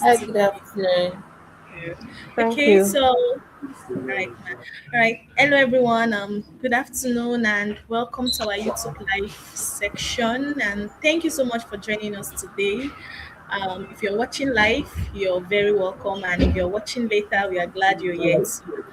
Hi, to good afternoon. you. Thank Okay, you. so all right. Hello, everyone. Good afternoon, and welcome to our YouTube live section. And thank you so much for joining us today. If you're watching live, you're very welcome, and if you're watching later, we are glad you're here too.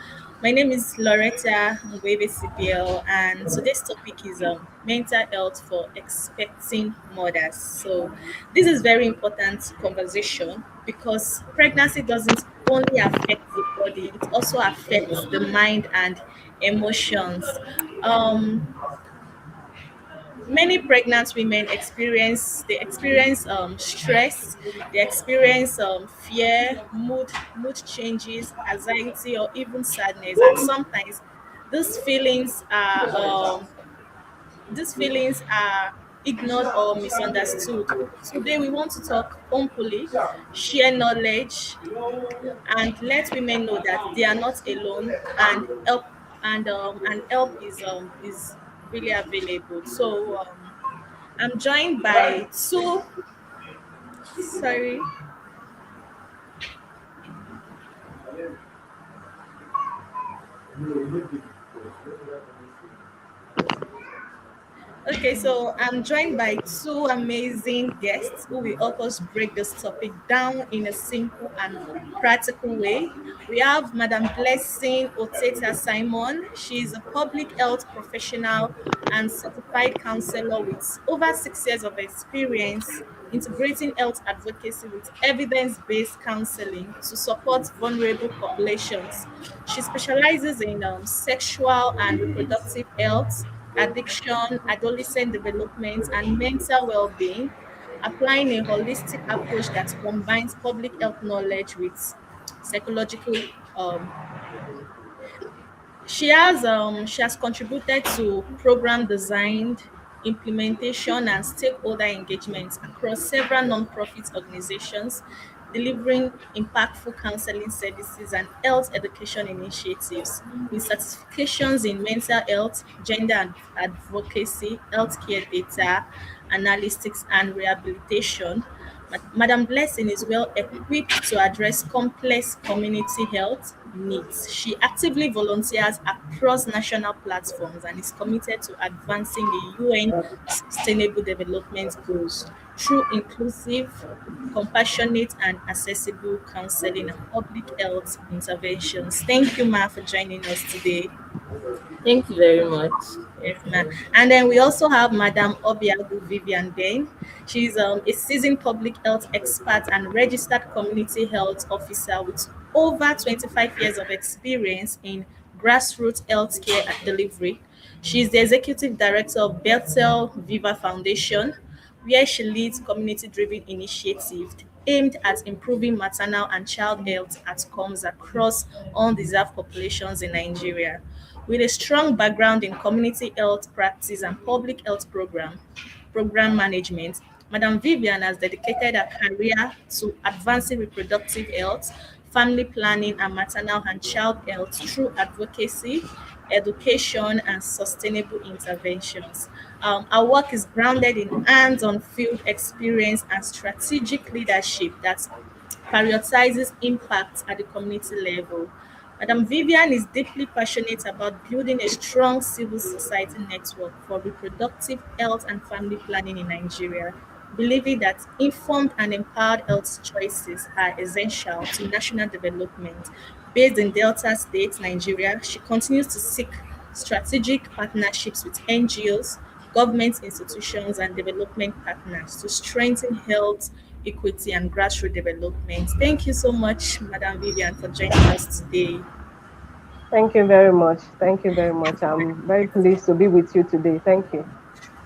My name is Loretta Ngwebe CPL, and today's topic is mental health for expecting mothers. So, this is very important conversation because pregnancy doesn't only affect the body; it also affects the mind and emotions. Um, Many pregnant women experience stress, they experience fear, mood changes, anxiety, or even sadness, and sometimes these feelings are um, these feelings are ignored or misunderstood. Today we want to talk openly, share knowledge, and let women know that they are not alone, and help is really available. So I'm joined by two. Sorry. Okay, so I'm joined by two amazing guests who will help us break this topic down in a simple and practical way. We have Madam Blessing Oteta Simon. She is a public health professional and certified counselor with over 6 years of experience integrating health advocacy with evidence based counseling to support vulnerable populations. She specializes in sexual and reproductive health, addiction, adolescent development, and mental well being, applying a holistic approach that combines public health knowledge with psychological um, she has contributed to program design, implementation, and stakeholder engagement across several nonprofit organizations, delivering impactful counseling services and health education initiatives with certifications in mental health, gender advocacy, healthcare data analytics, and rehabilitation. Madam Blessing is well equipped to address complex community health needs. She actively volunteers across national platforms and is committed to advancing the UN Sustainable Development Goals through inclusive, compassionate, and accessible counseling and public health interventions. Thank you, Ma, for joining us today. Thank you very much. Yes, ma'am. And then we also have Madam Obiagu Vivian Bain. She's a seasoned public health expert and registered community health officer with over 25 years of experience in grassroots healthcare delivery. She's the executive director of Bethel Viva Foundation, where she leads community-driven initiatives aimed at improving maternal and child health outcomes across undeserved populations in Nigeria. With a strong background in community health practice and public health program management, Madam Vivian has dedicated her career to advancing reproductive health, family planning, and maternal and child health through advocacy, education, and sustainable interventions. Our work is grounded in hands on field experience and strategic leadership that prioritizes impact at the community level. Madam Vivian is deeply passionate about building a strong civil society network for reproductive health and family planning in Nigeria, believing that informed and empowered health choices are essential to national development. Based in Delta State, Nigeria, she continues to seek strategic partnerships with NGOs, government institutions, and development partners to strengthen health equity and grassroots development. Thank you so much, Madam Vivian, for joining us today. Thank you very much. Thank you very much. I'm very pleased to be with you today. Thank you.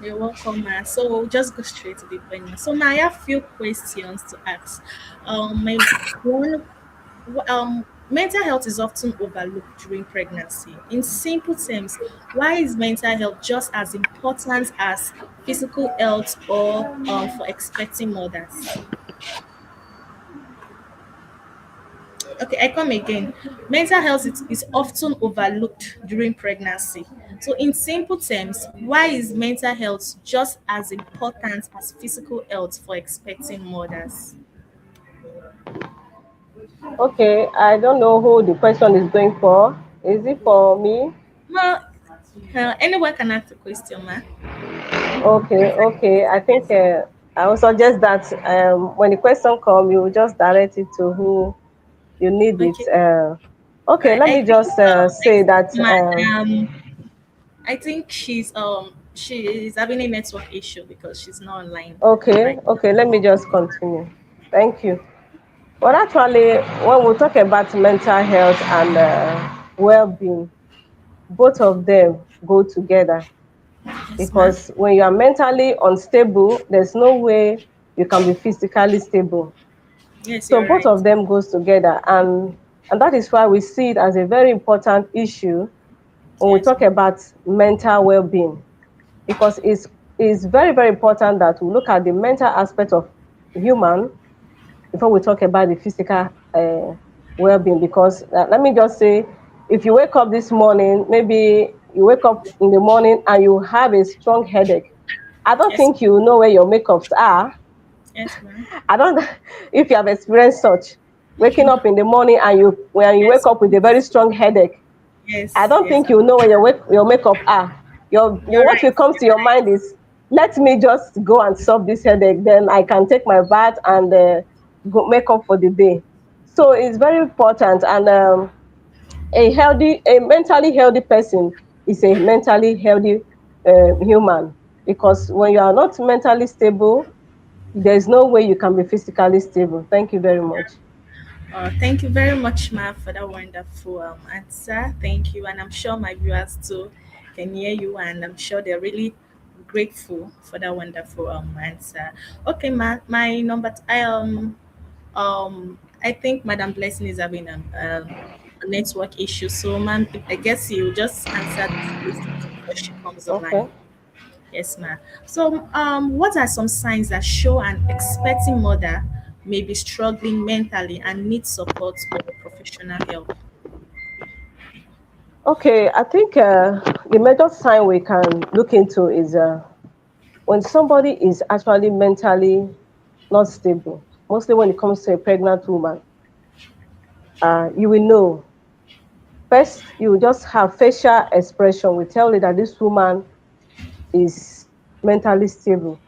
You're welcome, Ma. So we'll just go straight to the point. Ma. So, Ma, I have few questions to ask. My one, mental health is often overlooked during pregnancy. In simple terms, why is mental health just as important as physical health or for expecting mothers? Okay, I come again. Mental health is often overlooked during pregnancy. So, in simple terms, why is mental health just as important as physical health for expecting mothers? Okay, I don't know who the question is going for. Is it for me? Well, anyone can ask the question, ma. Okay, okay. I think Yes. I will suggest that when the question comes, you will just direct it to who you need it. Okay. All Okay, right. let me just I say think that. Madam. I think she is having a network issue because she's not online Okay, right now. okay. Let me just continue. Thank you. Well, actually, when we talk about mental health and well-being, both of them go together Yes, ma. because when you are mentally unstable, there's no way you can be physically stable. Yes, So you're both right. of them goes together, and that is why we see it as a very important issue when we Yes, talk ma. about mental well-being, because it's very very important that we look at the mental aspect of human before we talk about the physical well-being. Because let me just say, if you wake up this morning, maybe you wake up in the morning and you have a strong headache, I don't Yes, think you know where your makeups are. yes, ma. I don't if you have experienced such, waking up in the morning and you when you wake Yes, up with a very strong headache, I yes, don't yes. think you know where your makeup are. You're What will right. come to You're your mind right. is, let me just go and solve this headache, then I can take my bath and go make up for the day. So it's very important, and a mentally healthy person is a mentally healthy human, because when you are not mentally stable, there's no way you can be physically stable. Thank you very much. Thank you very much, ma, for that wonderful answer. Thank you, and I'm sure my viewers too can hear you, and I'm sure they're really grateful for that wonderful answer. Okay, ma, my number. I think Madam Blessing is having a network issue, so ma'am, I guess you just answer this question before she comes Okay. online. Yes, ma'am. So, what are some signs that show an expecting mother may be struggling mentally and needs support or professional help? Okay, I think the major sign we can look into is when somebody is actually mentally not stable, mostly when it comes to a pregnant woman. You will know. First, you will just have facial expression will tell you that this woman is mentally stable.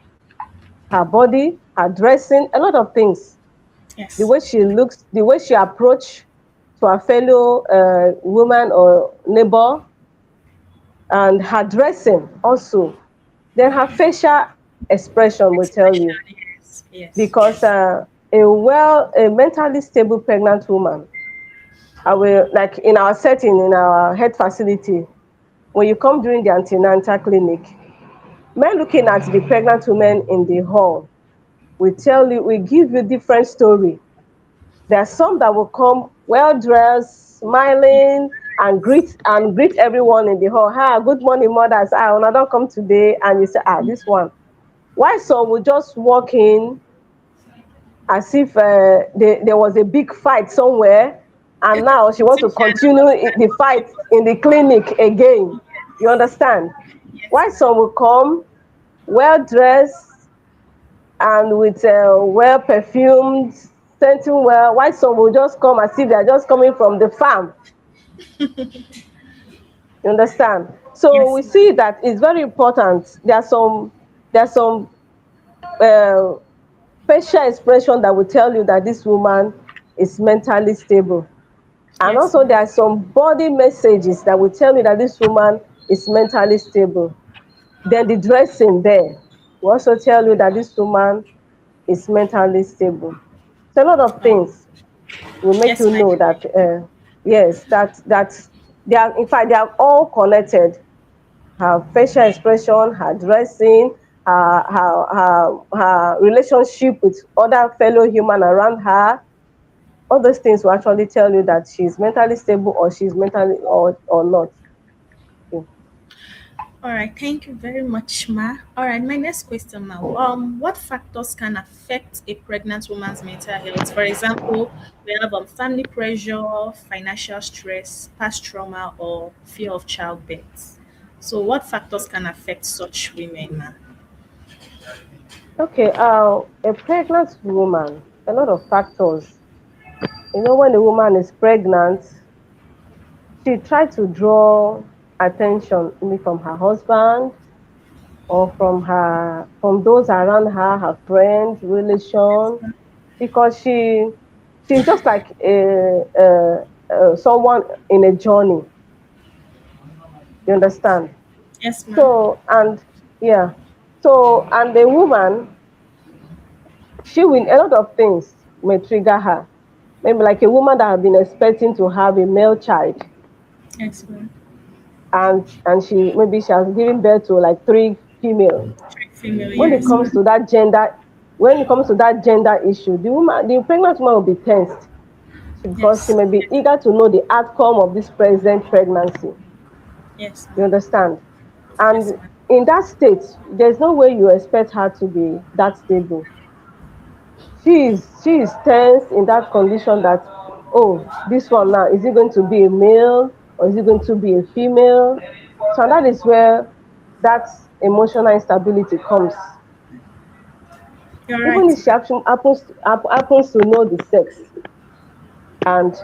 Her body, her dressing, a lot of things. The Yes. way she looks, the way she approach to her fellow woman or neighbor, and her dressing also. Then her facial expression will tell you, Expression. Yes. Yes. because Yes. a mentally stable pregnant woman, I will, like in our setting, in our health facility, when you come during the antenatal clinic, men looking at the pregnant women in the hall, we give you different story. There are some that will come well dressed, smiling, and greet everyone in the hall. Hi, good morning, mothers. Ah, una don come today, and you say, ah, this one. Why some will just walk in as if there was a big fight somewhere, and now she wants to Since you are not continue the fight in the clinic again. You understand? yes, Why ma'am. some will come well dressed and with well perfumed, scenting well. Why some will just come as if they are just coming from the farm. You understand? So Yes, we ma'am. see that it's very important. There are some uh, facial expression that will tell you that this woman is mentally stable. And Yes, also ma'am. there are some body messages that will tell you that this woman is mentally stable. Then the dressing there will also tell you that this woman is mentally stable. So a lot of Oh, things will make yes, you ma'am. know that yes, that they are, in fact, they are all connected. Her facial expression, her dressing, her relationship with other fellow human around her, all those things will actually tell you that she's mentally stable or she's mentally or not. Okay. All right, thank you very much, Ma. All right, my next question now. What factors can affect a pregnant woman's mental health? For example, we have family pressure, financial stress, past trauma, or fear of childbirth. So, what factors can affect such women, Ma? Okay, a pregnant woman, a lot of factors When a woman is pregnant, she try to draw attention maybe from her husband or from those around her, her friends, relation, because she's just like someone in a journey. You understand? Yes, ma'am. So and yeah, so and the woman, she will a lot of things may trigger her. Maybe like a woman that have been expecting to have a male child, Yes, ma'am. and she has given birth to like three female. Trick female, When it yes, comes ma'am. to that gender, when it comes to that gender issue, the pregnant woman will be tensed because she Yes, may be eager to know the outcome of this present pregnancy. yes, You ma'am. understand? Yes, And ma'am. in that state, there's no way you expect her to be that stable. She is tense in that condition that, oh, this one now, is it going to be a male or is it going to be a female? So that is where that emotional instability comes. You're Even right, if she ma'am. actually happens to know the sex, and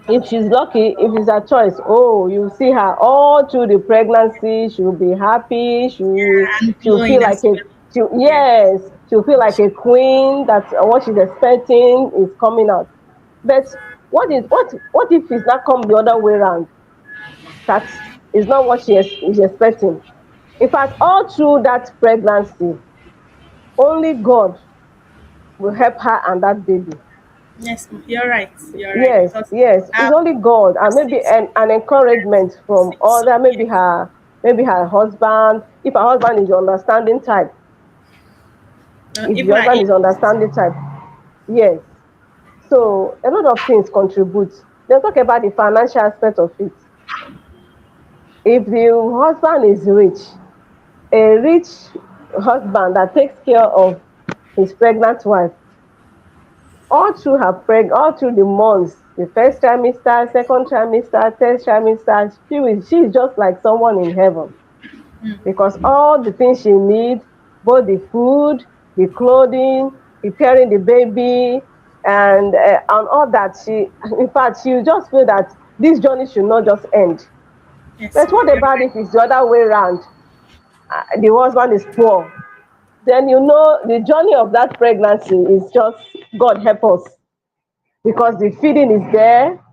if she's lucky, if it's a choice, oh, you see her all through the pregnancy, she'll be happy, And she'll feel glowing like as a well. Yeah. yes, she'll feel like a queen, that what she's expecting is coming out. But what if it's not come the other way around? That is not what is expecting. In fact, all through that pregnancy, only God will help her and that baby. Yes, you're right. You're right. Yes, Because yes, it's only God, and I've maybe seen some, an encouragement from seen some, other, yes. maybe her husband. If her husband is your understanding type, if Even your at husband is understanding type, yes. So a lot of things contribute. Let's talk about the financial aspect of it. If the husband is rich, a rich husband that takes care of his pregnant wife all through the months, the first trimester, second trimester, third trimester, she is just like someone in heaven, because all the things she needs, both the food, the clothing, preparing the baby, and all that, in fact, she just feel that this journey should not just end. yes, But ma'am. what You're about right. if it's the other way around? The husband is poor, then the journey of that pregnancy is just, God help us, because the feeding is there,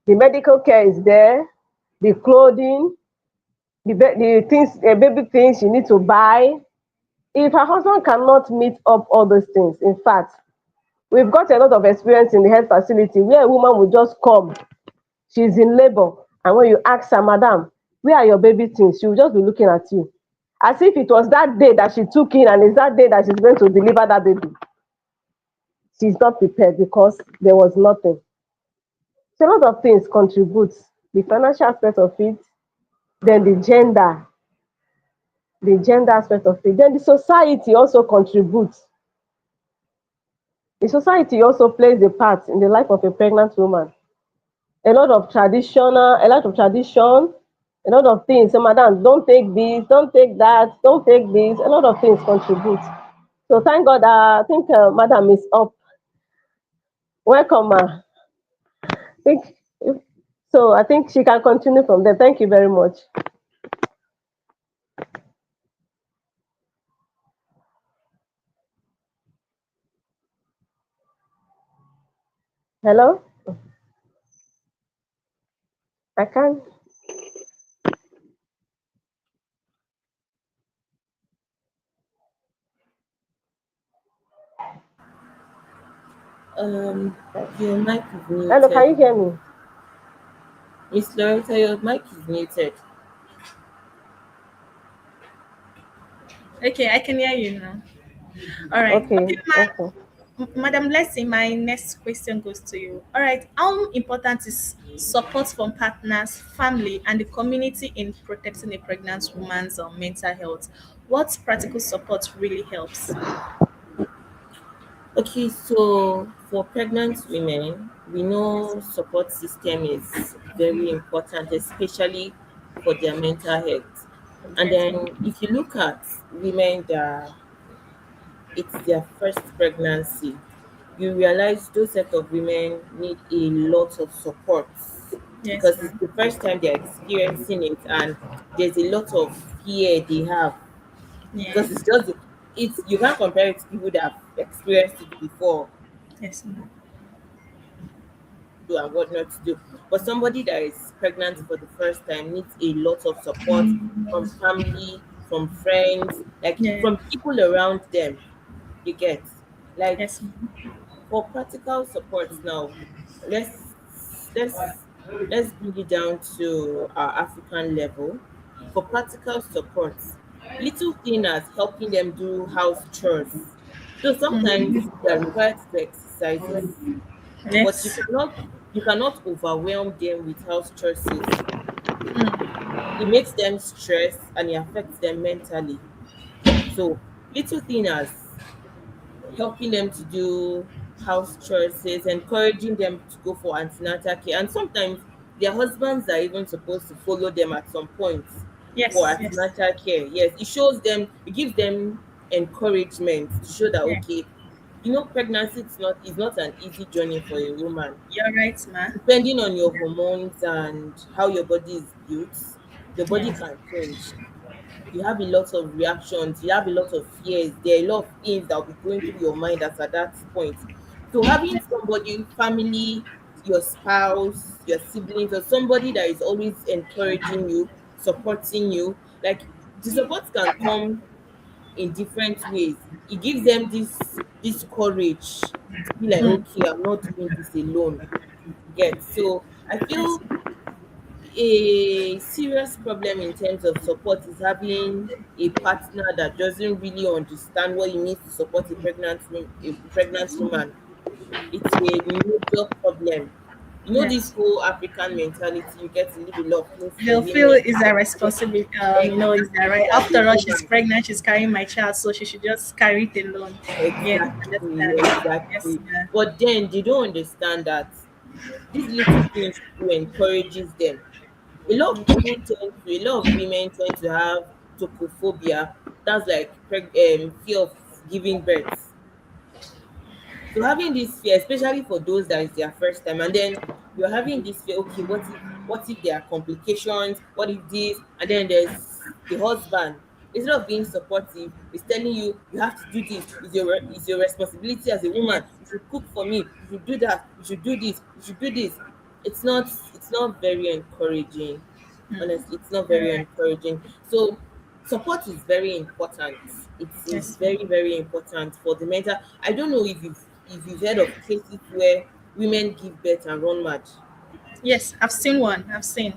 the medical care is there, the clothing, the things, baby things you need to buy. If her husband cannot meet up all those things, in fact, we've got a lot of experience in the health facility where a woman will just come, she's in labor, and when you ask her, madam, where are your baby things, she will just be looking at you as if it was that day that she took in and it's that day that she's going to deliver that baby. She's not prepared because there was nothing. So a lot of things contribute, the financial aspect of it, then the gender aspect of it, then the society also contributes. The society also plays a part in the life of a pregnant woman. A lot of tradition, a lot of things. So, madam, don't take this, don't take that, don't take this. A lot of things contribute. So, thank God. I think madam is up. Welcome, ma. Think so. I think she can continue from there. Thank you very much. Hello. I can. Um, your mic is Hello. muted. Can you hear me? Miss Loretta, your mic is muted. Okay, I can hear you now. All right. Okay. Okay, Okay. Madam Leslie, my next question goes to you. All right. How important is support from partners, family, and the community in protecting a pregnant woman's mental health? What practical support really helps? Okay, so for pregnant women, we know support system is very important, especially for their mental health. And Yes, then ma'am. if you look at women that it's their first pregnancy, you realize those set of women need a lot of support Yes, because it's ma'am. the first time they're experiencing it, and there's a lot of fear they have Yeah. because it's you can't compare it to people that have experienced it before, Yes, ma'am. do and what not to do. But somebody that is pregnant for the first time needs a lot of support from family, from friends, like Yeah. from people around them. You get, like, Yes, ma'am. for practical support now, let's let's let's bring it down to our African level. For practical support, little thing as helping them do house chores. So sometimes they are required to do exercises, but Yes. you cannot overwhelm them with house chores. Mm. It makes them stress and it affects them mentally. So little thing as helping them to do house chores, encouraging them to go for antenatal care. And sometimes their husbands are even supposed to follow them at some point for Yes. Yes. antenatal care. Yes, it shows them, it gives them encouragement to show that Yeah. okay, pregnancy is not an easy journey for a woman. You're right, ma. Depending on your hormones and how your body is built, your body Yes. can change. You have a lot of reactions, you have a lot of fears, there are a lot of things that will be going through your mind at that point. So having somebody, family, your spouse, your siblings, or somebody that is always encouraging you, supporting you, like the support can come in different ways. It gives them this courage to be like, Mm. okay, I'm not doing this alone. Get so I Yes. feel a serious problem in terms of support is having a partner that doesn't really understand what it means to support a pregnant woman. It's a major problem. This Yes. whole African mentality, you get to leave a lot of things for They'll feel women. is that responsibility. Is that right? Exactly, as a After all, she's woman. pregnant. She's carrying my child, so she should just carry it alone. Yeah. Exactly, Understand? Yes, exactly. ma'am. But then they don't understand that these little things too encourages them. A lot of women tend to have tocophobia. That's like fear of giving birth. So having this fear, especially for those that is their first time, and then you're having this fear, okay, what if there are complications? What if this? And then there's the husband. Instead of being supportive, is telling you you have to do this. It's your responsibility as a woman. Yes. You should cook for me. You should do that. You should do this. You should do this. It's not very encouraging. Honestly, it's not All very right. encouraging. So support is very important. It is Yes, very, ma'am. very important for the mental. I don't know if you've heard of cases where women give birth and run mad. Yes, I've seen one. I've seen.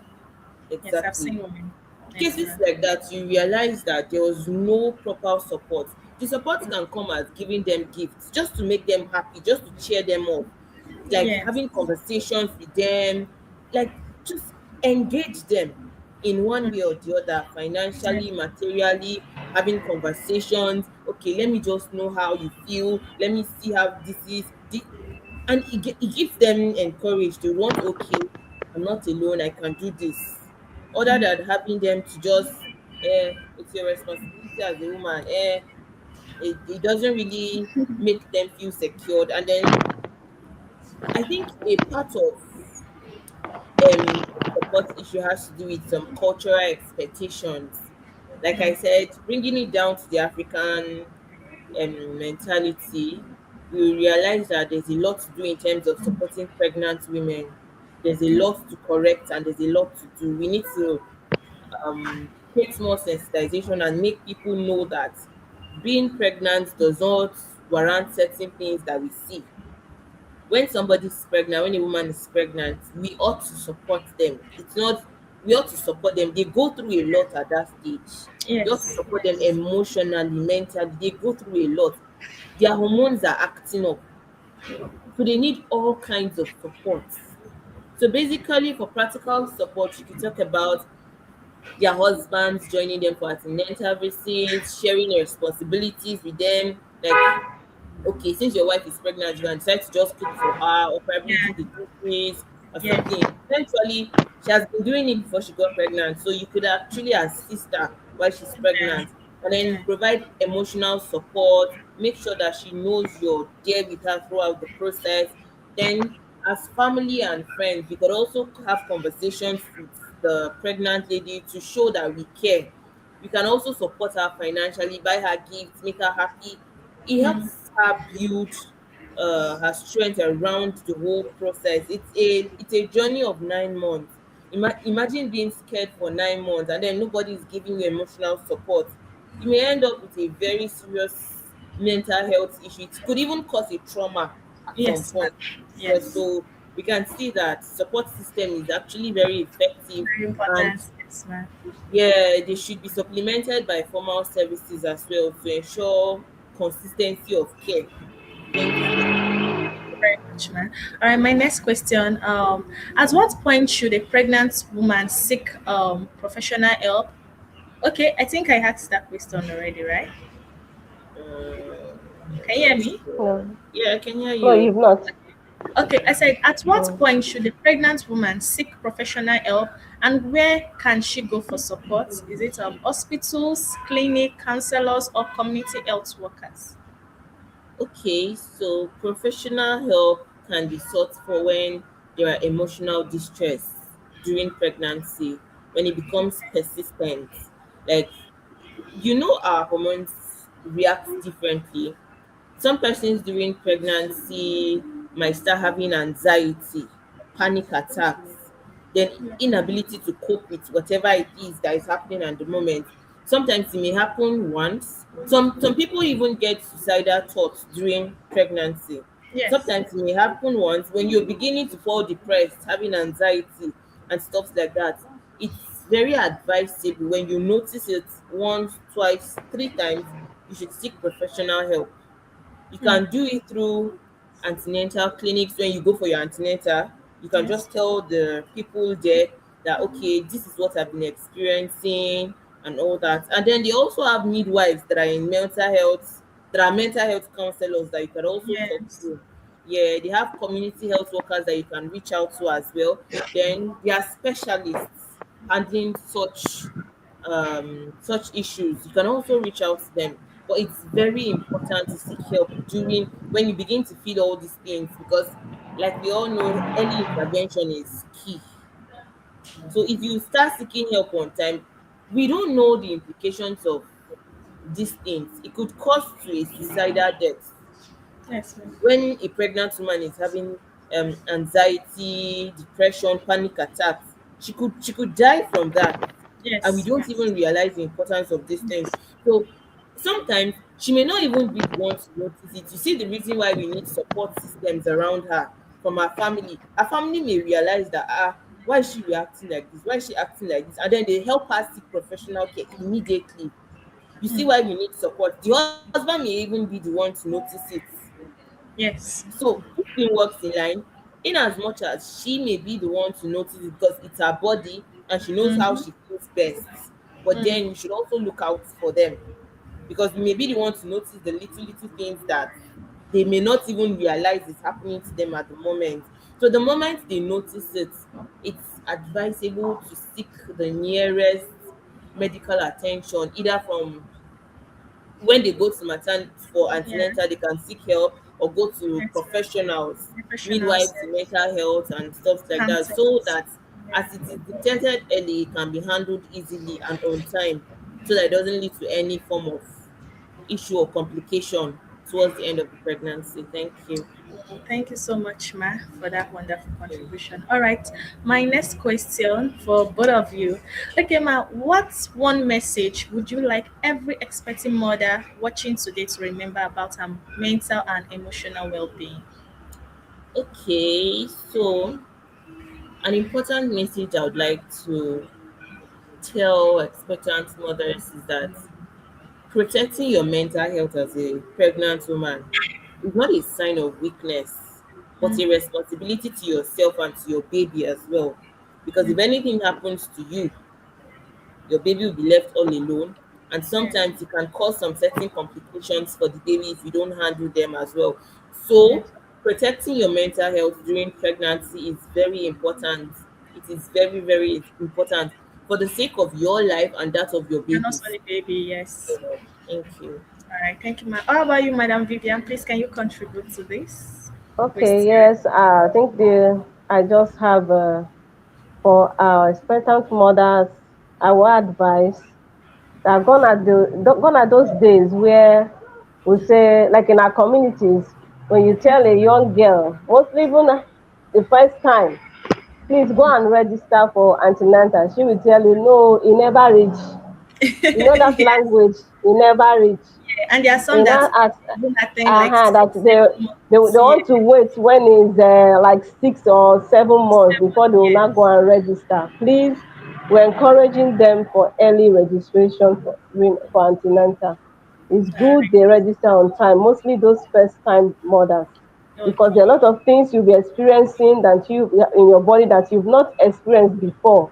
Yes, I've Exactly. seen one. Yes, Cases ma'am. like that, you realize that there was no proper support. The support can come as giving them gifts just to make them happy, just to cheer them up, like Yes. having conversations with them, like just engage them in one way or the other, Yes. financially, materially, having conversations. Okay, let me just know how you feel. Let me see how this is. And it gives them encouraged to want, okay, I'm not alone, I can do this. Other than having them to just, it's your responsibility as a woman, it doesn't really make them feel secured. And then I think a part of support issue has to do with some cultural expectations. Like I said, bringing it down to the African mentality, we realize that there's a lot to do in terms of supporting pregnant women. There's a lot to correct and there's a lot to do. We need to create more sensitization and make people know that being pregnant does not warrant certain things that we see. When somebody is pregnant, when a woman is pregnant, we ought to support them. It's not We ought to support them. They go through a lot at that stage. We ought to Yes. support them Yes. emotionally, mentally. They go through a lot. Their hormones are acting up. So they need all kinds of support. So basically, for practical support, you could talk about their husbands joining them for antenatal visits, sharing their responsibilities with them. Like, okay, since your wife is pregnant, you can decide to just cook for her or probably Yeah. do the dishes or Yes. something. Eventually, she has been doing it before she got pregnant, so you could actually assist her while she's Yeah. pregnant, and then Yeah. provide emotional support, make sure that she knows you're there with her throughout the process. Then, as family and friends, we could also have conversations with the pregnant lady to show that we care. We can also support her financially, buy her gifts, make her happy. It helps her build her strength around the whole process. It's a journey of 9 months. Imagine being scared for 9 months and then nobody is giving you emotional support. You may end up with a very serious mental health issue. It could even cause a trauma at some Yes, ma'am. point. Yes, Yes. so we can see that support system is actually very effective, Very and important. Yes, ma'am. yeah, they should be supplemented by formal services as well to ensure consistency of care. Thank you. Thank you very much, ma'am. All right, my next question. At what point should a pregnant woman seek professional help? Okay, I think I asked that question already, right? Can I'm you hear not me? sure. No, Yeah, I can hear no, you've you. not. Okay, I said, at what Mm. point should a pregnant woman seek professional help and where can she go for support? Is it hospitals, clinic, counselors, or community health workers? Okay, so professional help can be sought for when there are emotional distress during pregnancy, when it becomes persistent. Like, our hormones react differently. Some persons during pregnancy might start having anxiety, panic attacks, then inability to cope with whatever it is that is happening at the moment. Sometimes it may happen once. Some people even get suicidal thoughts during pregnancy. Yes. Sometimes it may happen once when you're beginning to fall depressed, having anxiety and stuff like that. It's very advisable when you notice it once, twice, 3 times, you should seek professional help. You Hmm. can do it through antenatal clinics. When you go for your antenatal, you can Yes. just tell the people there that, okay, this is what I've been experiencing and all that. And then they also have midwives that are in mental health, that are mental health counselors that you can also talk Yes. to. Yeah, they have community health workers that you can reach out to as well. Then they are specialists handling such issues. You can also reach out to them, but it's very important to seek help during when you begin to feel all these things, because like we all know, early intervention is key. So if you start seeking help on time, we don't know the implications of these things. It could cause to a suicidal death. Yes, ma'am. When a pregnant woman is having anxiety, depression, panic attacks, she could die from that, and we Yes. don't Yes. even realize the importance of these things. So sometimes she may not even be the one to notice it. You see the reason why we need support systems around her from her family. Her family may realize that, why is she reacting like this? Why is she acting like this? And then they help her seek professional care immediately. You see why we need support. The husband may even be the one to notice it. Yes. So this thing works in line, in as much as she may be the one to notice it because it's her body and she knows how Mm-hmm. she feels best. But then we should also look out for them, because we may be the one to notice the little things that they may not even realize is happening to them at the moment. So the moment they notice it, it's advisable to seek the nearest medical attention, either from when they go to for Yeah. antenatal, they can seek help or go to Yes, ma'am. professionals, Professionals. midwives in Yes. mental health and stuff like that, so Counselors. that Yeah. as it is detected early, it can be handled easily and on time, so that it doesn't lead to any form of issue or complication towards the end of the pregnancy. Thank you. Thank you so much, Ma, for that wonderful contribution. All right, my next question for both of you. Okay, Ma, what one message would you like every expecting mother watching today to remember about her mental and emotional well being? Okay, so an important message I would like to tell expectant mothers is that protecting your mental health as a pregnant woman is not a sign of weakness, but a responsibility to yourself and to your baby as well. Because if anything happens to you, your baby will be left all alone. And Yeah, sometimes it can cause some certain complications for the baby if you don't handle them as well. yeah. So, protecting your mental health during pregnancy is very important. It is very, very important for the sake of your life and that of your And also babies. the baby, yes. Thank you. All right, thank you, ma. How about you, Madam Vivian? Please, can you contribute to this Okay, question? yes, I think I just have for our expectant mothers, I would advise that gone are those days where we say, like in our communities, when you tell a young girl, mostly even the first time, please go and register for antenatal, she will tell you, no, e never reach. You know that Yes, language, e never reach. and there are some You that know, ask, even attend like that six, 7 months. they Yeah, want to wait when it's like 6 or 7 months before they will yeah, not go and register. Please, we're encouraging them for early registration for antenatal. It's all good right. they register on time, mostly those first time mothers, because there Okay. are a lot of things you'll be experiencing that you in your body that you've not experienced before,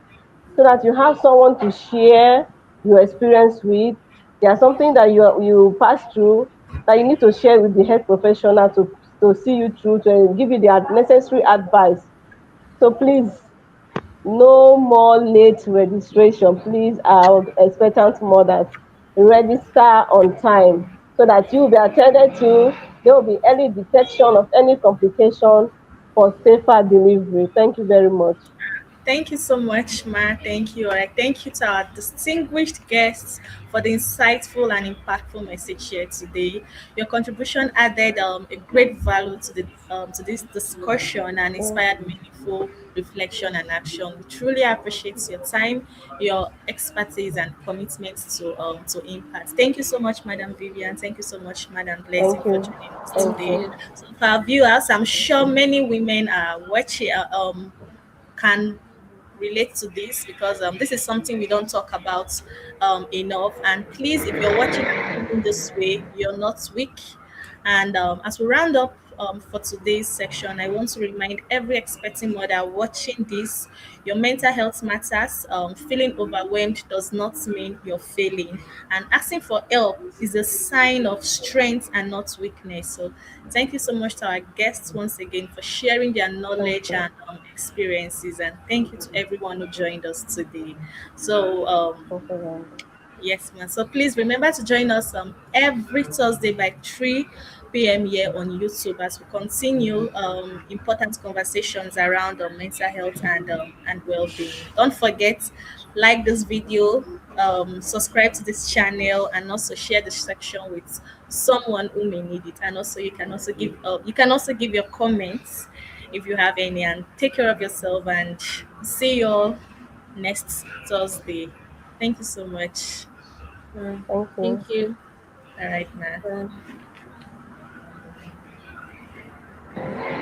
so that you have someone to share your experience with. There's something that you pass through that you need to share with the health professional to see you through, to give you the necessary advice. So please, no more late registration. Please, our expectant mothers, register on time so that you will be attended to. There will be early detection of any complication for safer delivery. Thank you very much. Thank you so much, Ma. Thank you. All right. Thank you to our distinguished guests for the insightful and impactful message here today. Your contribution added a great value to this discussion and inspired meaningful reflection and action. We truly appreciate your time, your expertise, and commitment to impact. Thank you so much, Madam Vivian. Thank you so much, Madam Blessing, Thank for you. joining us Thank Thank today. you. you. So, for our viewers, I'm sure many women are watching. Can relate to this because this is something we don't talk about enough. And please, if you're watching and feeling this way, you're not weak. And as we round up for today's section, I want to remind every expecting mother watching this, your mental health matters. Feeling overwhelmed does not mean you're failing. And asking for help is a sign of strength and not weakness. So thank you so much to our guests once again for sharing their Thank knowledge you. and experiences. And thank you to everyone who joined us today. So, Thank you very much. yes, ma'am. So please remember to join us every Thursday by 3 p.m. here on YouTube as we continue important conversations around mental health and well-being. Don't forget, like this video, subscribe to this channel, and also share this section with someone who may need it. And also, you can also give your comments if you have any. And take care of yourself. And see you all next Thursday. Thank you so much. Thank you. Thank you. All right, man. Bye.